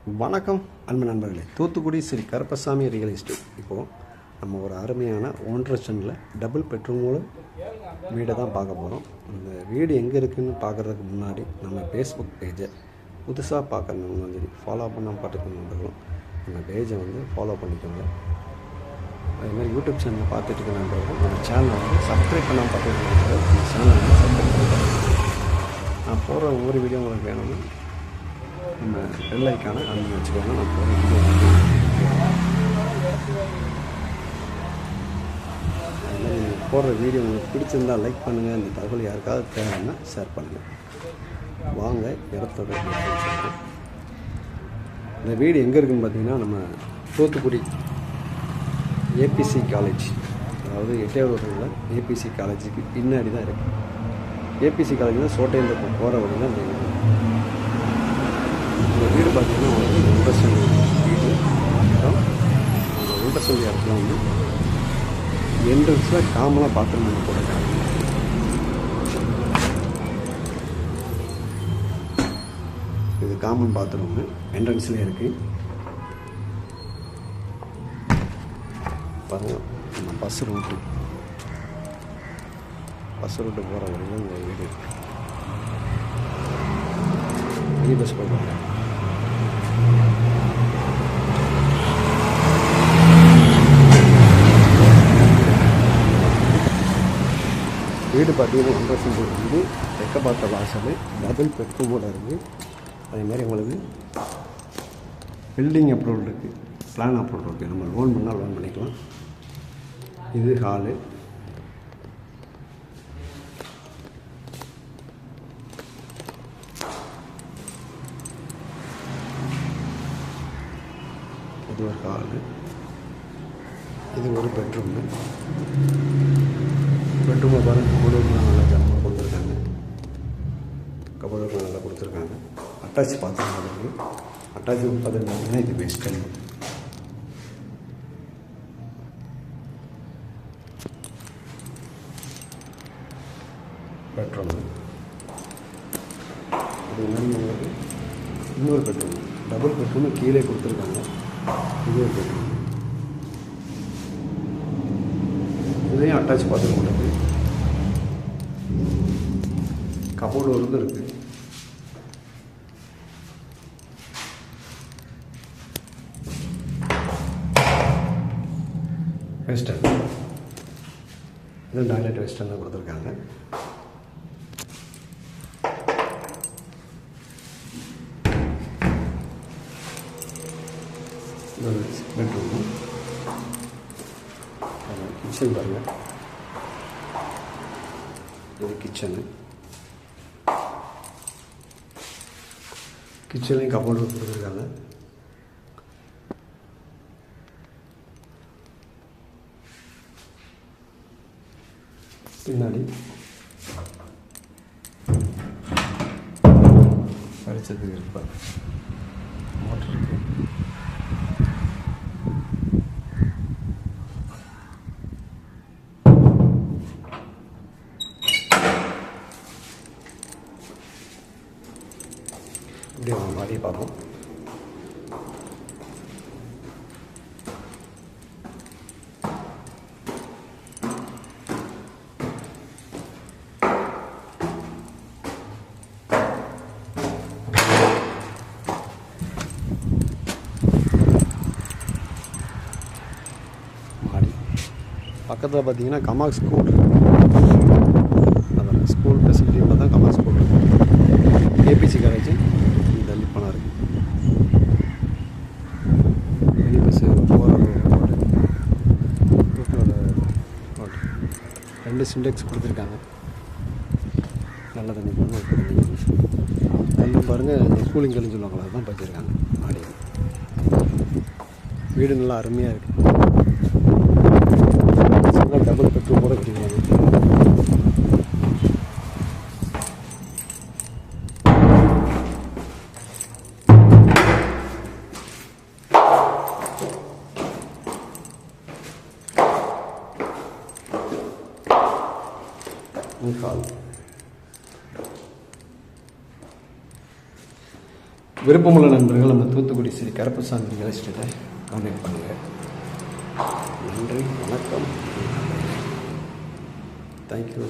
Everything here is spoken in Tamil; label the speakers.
Speaker 1: வணக்கம் அன்பு நண்பர்களே. Thoothukudi Sri Karuppasamy real estate. இப்போது நம்ம ஒரு அருமையான 1.5 சென்டில் டபுள் பெட்ரூமோட வீடை தான் பார்க்க போகிறோம். இந்த வீடு எங்கே இருக்குதுன்னு பார்க்குறதுக்கு முன்னாடி நம்ம ஃபேஸ்புக் பேஜை புதுசாக பார்க்குறவங்க சரி, ஃபாலோ பண்ணால் பார்த்துக்க நண்பர்களும் நம்ம பேஜை ஃபாலோ பண்ணிக்கோங்க. அதுமாதிரி யூடியூப் சேனலை பார்த்துட்டு இருக்க நண்பர்களும் நம்ம சேனலை சப்ஸ்கிரைப் பண்ணாமல் பார்த்துட்டு இருக்க இந்த சேனலை சப்ஸ்கிரைப் பண்ணிக்கோங்க. நான் போகிற ஒவ்வொரு வீடியோ உங்களுக்கு வேணும்னா நம்ம பெல் ஐக்கானை அனுப்பி வச்சுக்கோங்க. நான் போகிற வீடியோ அதுமாதிரி போடுற வீடியோ உங்களுக்கு பிடிச்சிருந்தால் லைக் பண்ணுங்கள். இந்த தகவல் யாருக்காவது தேவைன்னா ஷேர் பண்ணுங்கள். வாங்க இடத்தோட வச்சுருக்கோம். இந்த வீடு எங்கே இருக்குதுன்னு பார்த்தீங்கன்னா, நம்ம தூத்துக்குடி ஏபிசி காலேஜ், அதாவது எட்டயபுரத்தில் ஏபிசி காலேஜுக்கு பின்னாடி தான் இருக்குது. ஏபிசி காலேஜ் தான் சோட்டையந்தப்போ போகிற வழி தான் இந்த வீடு. இந்த வீடு பார்த்திங்கன்னா 1.5 சென்ட் வீடு. அப்புறம் அந்த 1.5 சென்ட் இடத்துல என்ட்ரன்ஸில் காமனாக பாத்ரூம் போட்டிருக்காங்க. இது காமன் பாத்ரூமு என்ட்ரன்ஸ்லேயே இருக்குது. பாருங்கள், நம்ம பஸ் ரூட்டு போகிற வரைக்கும் இந்த வீடு மினி பஸ் போய்ட்டு வீடு பார்த்தீங்கன்னா 1.5 சென்ட் தெற்க பார்த்த வாசல், டபுள் பெட்ரூமோட இருக்குது. அதேமாதிரி உங்களுக்கு பில்டிங் அப்ரூவல் இருக்குது, பிளான் அப்ரூவல் இருக்குது. நம்ம லோன் பண்ணால் லோன் பண்ணிக்கலாம். இது ஹாலு. இது ஒரு ஹாலு. இது ஒரு பெட்ரூமு. பெட்ரூமை பாருங்கள், கபோர்டுலாம் நல்லா ஜனமாக கொடுத்துருக்காங்க. கபோர்டுலாம் நல்லா கொடுத்துருக்காங்க. அட்டாச் பாத்ரூம் இருக்குது. அட்டாச் பார்த்தீங்கன்னா இது வெஸ்டர்ன் பெட்ரூமு. அது மாதிரி உங்களுக்கு இன்னொரு பெட்ரூம், டபுள் பெட்ரூமு கீழே கொடுத்துருக்காங்க. இது ஒரு பெட்ரூம். இதுலேயும் அட்டாச் பாத்ரூம் இருக்குது. கபோர்டு ஒரு இருக்குது. வெஸ்டர்ன், இது டாய்லெட் வெஸ்டர்னில் கொடுத்துருக்காங்க. பெட்ரூமு, கிச்சன் பாருங்கள். இது கிச்சனு. கிச்சன்லேயும் கபோர்டு கொடுத்துருக்காங்க. பின்னாடி பறிச்சதுக்கு இருப்பார் மோட்டர் இருக்குது. இப்படி அவங்க மாடி பார்ப்போம். மாடி பக்கத்தில் பார்த்தீங்கன்னா கமாக் ஸ்கூல் அதான் ஸ்கூல் ஃபெசிலிட்டி பார்த்தா கமாக் ஸ்கூல் இருக்குது. ஏபிசி காலேஜ் இந்த லிப்பனாக இருக்குது. மினி பஸ்ஸு போகிற ரோடு, 2 சிண்டெக்ஸ் கொடுத்துருக்காங்க. நல்ல தண்ணி நல்ல பாருங்கள். இந்த கூலிங் கல்லுன்னு சொல்லுவாங்களா, அதுதான் வச்சுருக்காங்க. மாடி வீடு நல்லா அருமையாக இருக்குது. டபுள் பெட்ரூம் கூட கிடைக்கிறாங்க. விருப்பமுள்ள நண்பர்கள் நம்ம தூத்துக்குடி ஸ்ரீ கருப்பசாமி ரியல் எஸ்டேட்டை கான்டாக்ட் பண்ணுங்கள். நன்றி, வணக்கம், தேங்க்யூ.